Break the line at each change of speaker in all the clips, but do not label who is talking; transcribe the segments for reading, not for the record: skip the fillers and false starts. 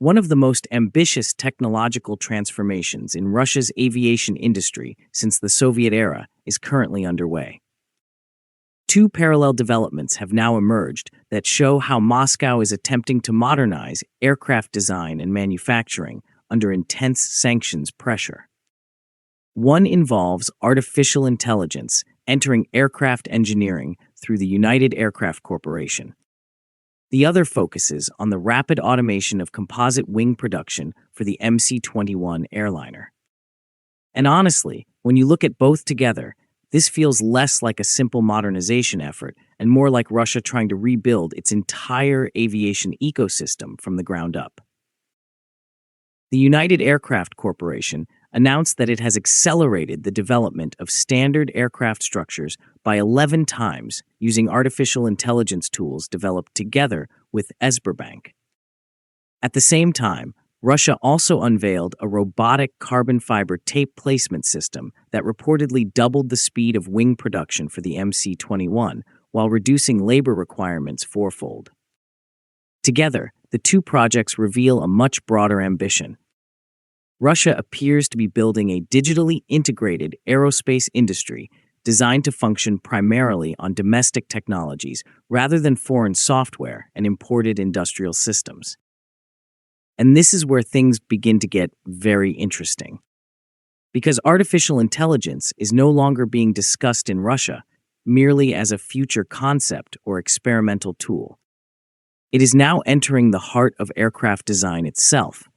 One of the most ambitious technological transformations in Russia's aviation industry since the Soviet era is currently underway. Two parallel developments have now emerged that show how Moscow is attempting to modernize aircraft design and manufacturing under intense sanctions pressure. One involves artificial intelligence entering aircraft engineering through the United Aircraft Corporation. The other focuses on the rapid automation of composite wing production for the MC-21 airliner. And honestly, when you look at both together, this feels less like a simple modernization effort and more like Russia trying to rebuild its entire aviation ecosystem from the ground up. The United Aircraft Corporation announced that it has accelerated the development of standard aircraft structures by 11 times using artificial intelligence tools developed together with Sberbank. At the same time, Russia also unveiled a robotic carbon fiber tape placement system that reportedly doubled the speed of wing production for the MC-21 while reducing labor requirements fourfold. Together, the two projects reveal a much broader ambition. Russia appears to be building a digitally integrated aerospace industry designed to function primarily on domestic technologies rather than foreign software and imported industrial systems. And this is where things begin to get very interesting. Because artificial intelligence is no longer being discussed in Russia merely as a future concept or experimental tool. It is now entering the heart of aircraft design itself.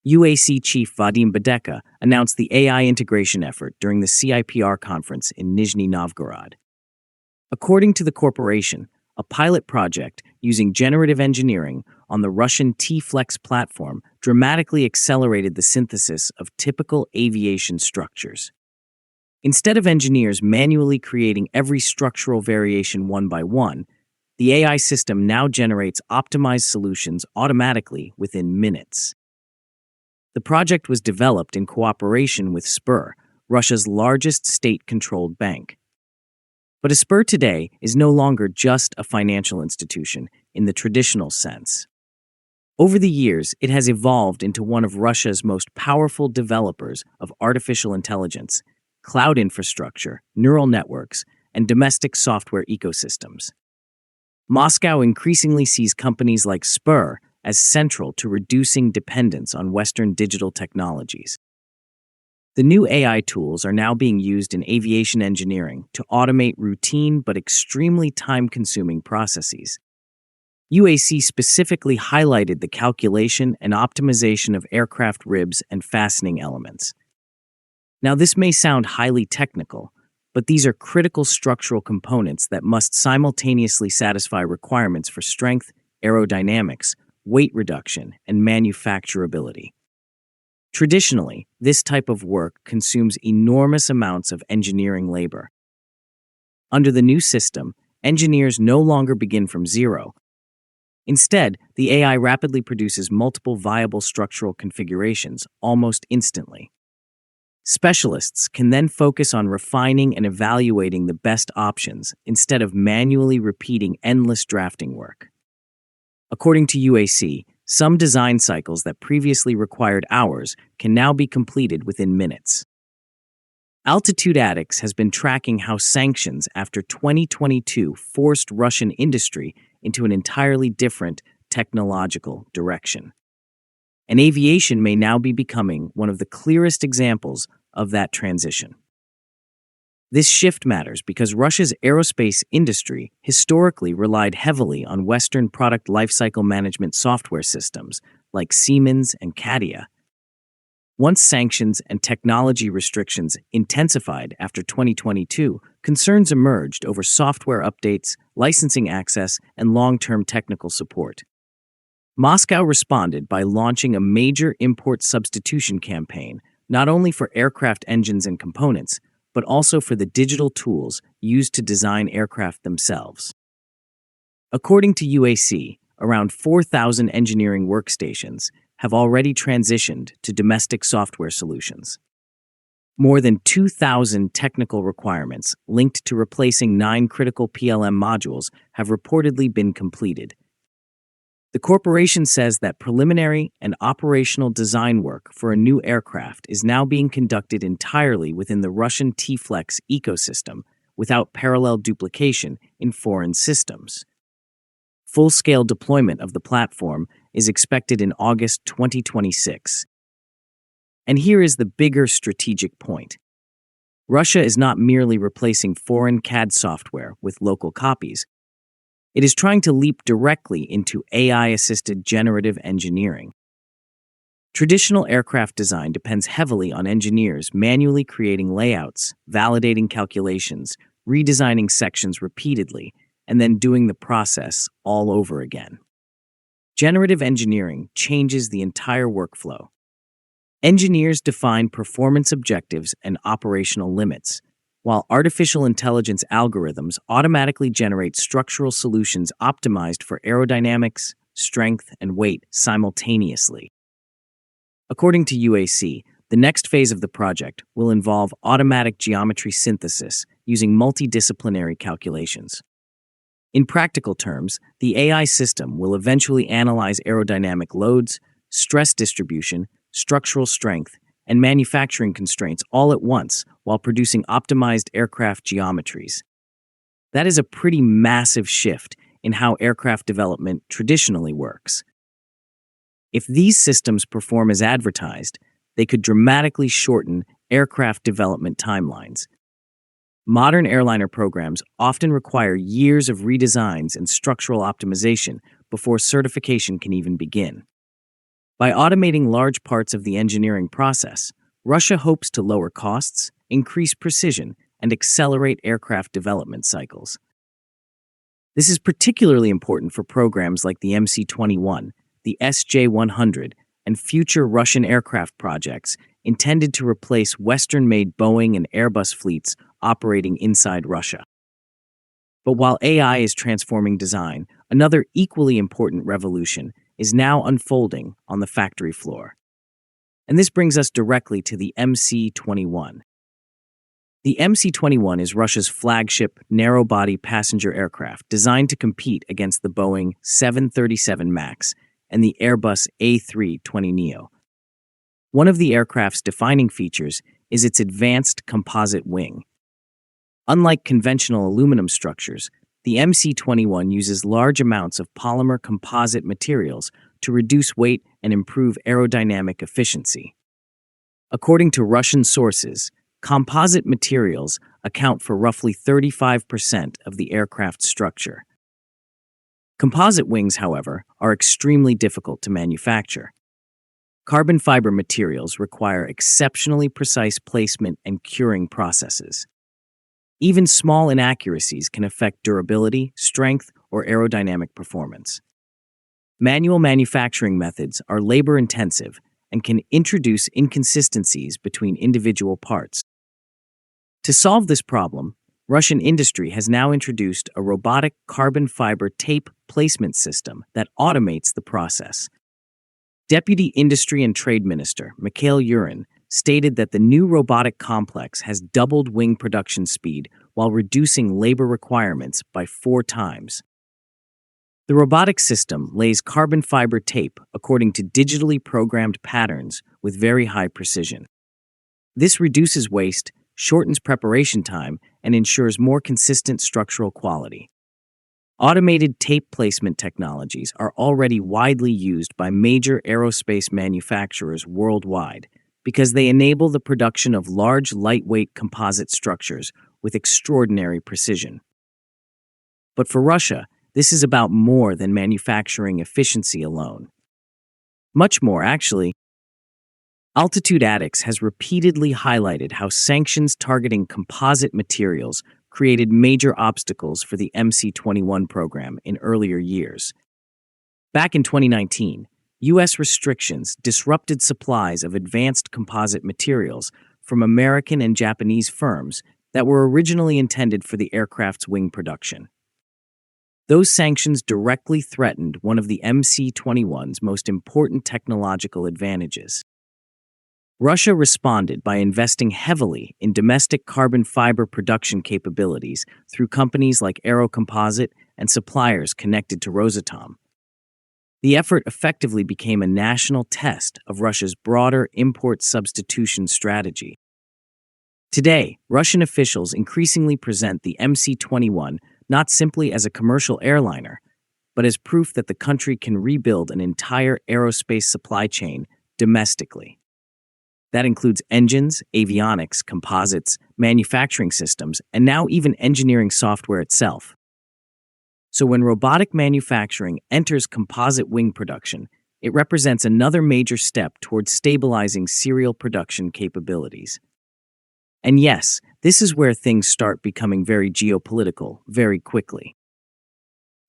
UAC chief Vadim Badeka announced the AI integration effort during the CIPR conference in Nizhny Novgorod. According to the corporation, a pilot project using generative engineering on the Russian T-Flex platform dramatically accelerated the synthesis of typical aviation structures. Instead of engineers manually creating every structural variation one by one, the AI system now generates optimized solutions automatically within minutes. The project was developed in cooperation with Sber, Russia's largest state-controlled bank. But a Sber today is no longer just a financial institution in the traditional sense. Over the years, it has evolved into one of Russia's most powerful developers of artificial intelligence, cloud infrastructure, neural networks, and domestic software ecosystems. Moscow increasingly sees companies like Sber as central to reducing dependence on Western digital technologies. The new AI tools are now being used in aviation engineering to automate routine but extremely time-consuming processes. UAC specifically highlighted the calculation and optimization of aircraft ribs and fastening elements. Now, this may sound highly technical, but these are critical structural components that must simultaneously satisfy requirements for strength, aerodynamics, weight reduction, and manufacturability. Traditionally, this type of work consumes enormous amounts of engineering labor. Under the new system, engineers no longer begin from zero. Instead, the AI rapidly produces multiple viable structural configurations almost instantly. Specialists can then focus on refining and evaluating the best options instead of manually repeating endless drafting work. According to UAC, some design cycles that previously required hours can now be completed within minutes. Altitude Addicts has been tracking how sanctions after 2022 forced Russian industry into an entirely different technological direction. And aviation may now be becoming one of the clearest examples of that transition. This shift matters because Russia's aerospace industry historically relied heavily on Western product lifecycle management software systems like Siemens and CATIA. Once sanctions and technology restrictions intensified after 2022, concerns emerged over software updates, licensing access, and long-term technical support. Moscow responded by launching a major import substitution campaign, not only for aircraft engines and components, but also for the digital tools used to design aircraft themselves. According to UAC, around 4,000 engineering workstations have already transitioned to domestic software solutions. More than 2,000 technical requirements linked to replacing 9 critical PLM modules have reportedly been completed. The corporation says that preliminary and operational design work for a new aircraft is now being conducted entirely within the Russian T-Flex ecosystem, without parallel duplication in foreign systems. Full-scale deployment of the platform is expected in August 2026. And here is the bigger strategic point. Russia is not merely replacing foreign CAD software with local copies. It is trying to leap directly into AI-assisted generative engineering. Traditional aircraft design depends heavily on engineers manually creating layouts, validating calculations, redesigning sections repeatedly, and then doing the process all over again. Generative engineering changes the entire workflow. Engineers define performance objectives and operational limits, while artificial intelligence algorithms automatically generate structural solutions optimized for aerodynamics, strength, and weight simultaneously. According to UAC, the next phase of the project will involve automatic geometry synthesis using multidisciplinary calculations. In practical terms, the AI system will eventually analyze aerodynamic loads, stress distribution, structural strength, and manufacturing constraints all at once while producing optimized aircraft geometries. That is a pretty massive shift in how aircraft development traditionally works. If these systems perform as advertised, they could dramatically shorten aircraft development timelines. Modern airliner programs often require years of redesigns and structural optimization before certification can even begin. By automating large parts of the engineering process, Russia hopes to lower costs, increase precision, and accelerate aircraft development cycles. This is particularly important for programs like the MC-21, the SJ-100, and future Russian aircraft projects intended to replace Western-made Boeing and Airbus fleets operating inside Russia. But while AI is transforming design, another equally important revolution is now unfolding on the factory floor. And this brings us directly to the MC-21. The MC-21 is Russia's flagship narrow-body passenger aircraft designed to compete against the Boeing 737 MAX and the Airbus A320neo. One of the aircraft's defining features is its advanced composite wing. Unlike conventional aluminum structures, the MC-21 uses large amounts of polymer composite materials to reduce weight and improve aerodynamic efficiency. According to Russian sources, composite materials account for roughly 35% of the aircraft's structure. Composite wings, however, are extremely difficult to manufacture. Carbon fiber materials require exceptionally precise placement and curing processes. Even small inaccuracies can affect durability, strength, or aerodynamic performance. Manual manufacturing methods are labor-intensive and can introduce inconsistencies between individual parts. To solve this problem, Russian industry has now introduced a robotic carbon fiber tape placement system that automates the process. Deputy Industry and Trade Minister Mikhail Yurin stated that the new robotic complex has doubled wing production speed while reducing labor requirements by 4 times. The robotic system lays carbon fiber tape according to digitally programmed patterns with very high precision. This reduces waste, shortens preparation time, and ensures more consistent structural quality. Automated tape placement technologies are already widely used by major aerospace manufacturers worldwide because they enable the production of large, lightweight composite structures with extraordinary precision. But for Russia, this is about more than manufacturing efficiency alone. Much more, actually. Altitude Addicts has repeatedly highlighted how sanctions targeting composite materials created major obstacles for the MC-21 program in earlier years. Back in 2019, U.S. restrictions disrupted supplies of advanced composite materials from American and Japanese firms that were originally intended for the aircraft's wing production. Those sanctions directly threatened one of the MC-21's most important technological advantages. Russia responded by investing heavily in domestic carbon fiber production capabilities through companies like Aerocomposite and suppliers connected to Rosatom. The effort effectively became a national test of Russia's broader import substitution strategy. Today, Russian officials increasingly present the MC-21 not simply as a commercial airliner, but as proof that the country can rebuild an entire aerospace supply chain domestically. That includes engines, avionics, composites, manufacturing systems, and now even engineering software itself. So when robotic manufacturing enters composite wing production, it represents another major step towards stabilizing serial production capabilities. And yes, this is where things start becoming very geopolitical very quickly.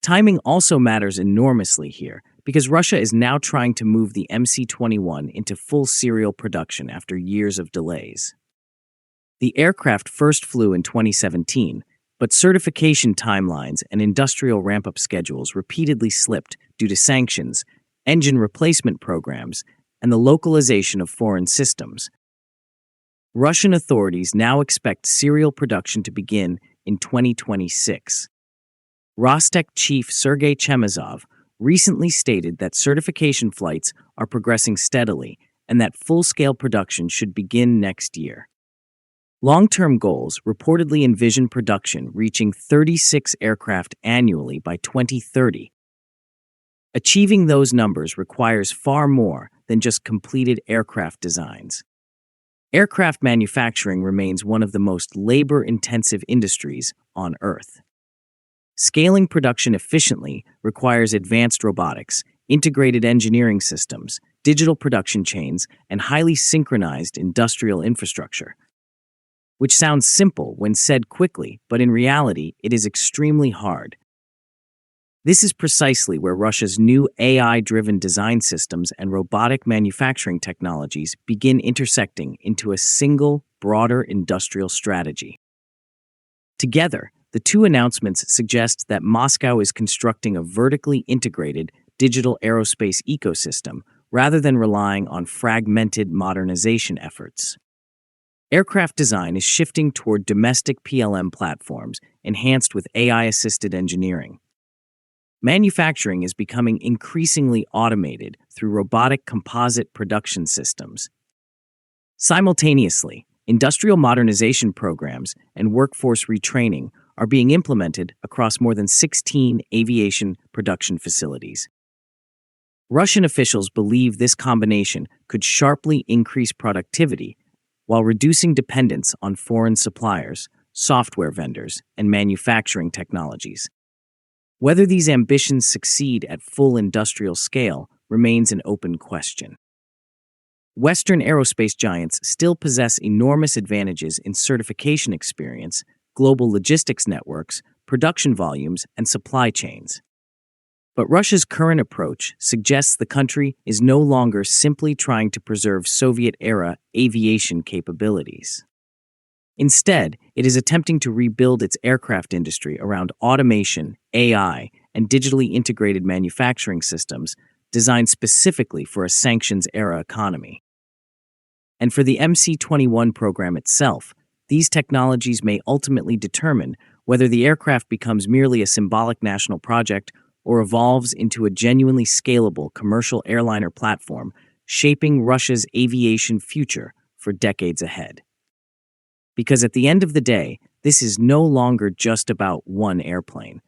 Timing also matters enormously here, because Russia is now trying to move the MC-21 into full serial production after years of delays. The aircraft first flew in 2017, but certification timelines and industrial ramp-up schedules repeatedly slipped due to sanctions, engine replacement programs, and the localization of foreign systems. Russian authorities now expect serial production to begin in 2026. Rostec chief Sergei Chemezov recently stated that certification flights are progressing steadily and that full-scale production should begin next year. Long-term goals reportedly envision production reaching 36 aircraft annually by 2030. Achieving those numbers requires far more than just completed aircraft designs. Aircraft manufacturing remains one of the most labor-intensive industries on Earth. Scaling production efficiently requires advanced robotics, integrated engineering systems, digital production chains, and highly synchronized industrial infrastructure. Which sounds simple when said quickly, but in reality, it is extremely hard. This is precisely where Russia's new AI-driven design systems and robotic manufacturing technologies begin intersecting into a single, broader industrial strategy. Together, the two announcements suggest that Moscow is constructing a vertically integrated digital aerospace ecosystem rather than relying on fragmented modernization efforts. Aircraft design is shifting toward domestic PLM platforms enhanced with AI-assisted engineering. Manufacturing is becoming increasingly automated through robotic composite production systems. Simultaneously, industrial modernization programs and workforce retraining are being implemented across more than 16 aviation production facilities. Russian officials believe this combination could sharply increase productivity while reducing dependence on foreign suppliers, software vendors, and manufacturing technologies. Whether these ambitions succeed at full industrial scale remains an open question. Western aerospace giants still possess enormous advantages in certification experience, global logistics networks, production volumes, and supply chains. But Russia's current approach suggests the country is no longer simply trying to preserve Soviet-era aviation capabilities. Instead, it is attempting to rebuild its aircraft industry around automation, AI, and digitally integrated manufacturing systems designed specifically for a sanctions-era economy. And for the MC-21 program itself, these technologies may ultimately determine whether the aircraft becomes merely a symbolic national project or evolves into a genuinely scalable commercial airliner platform, shaping Russia's aviation future for decades ahead. Because at the end of the day, this is no longer just about one airplane.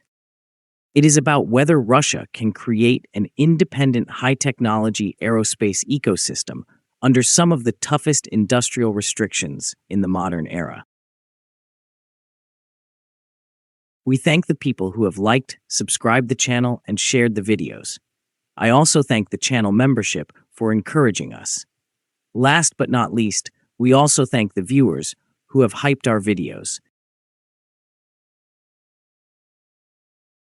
It is about whether Russia can create an independent high-technology aerospace ecosystem under some of the toughest industrial restrictions in the modern era. We thank the people who have liked, subscribed the channel, and shared the videos. I also thank the channel membership for encouraging us. Last but not least, we also thank the viewers who have hyped our videos.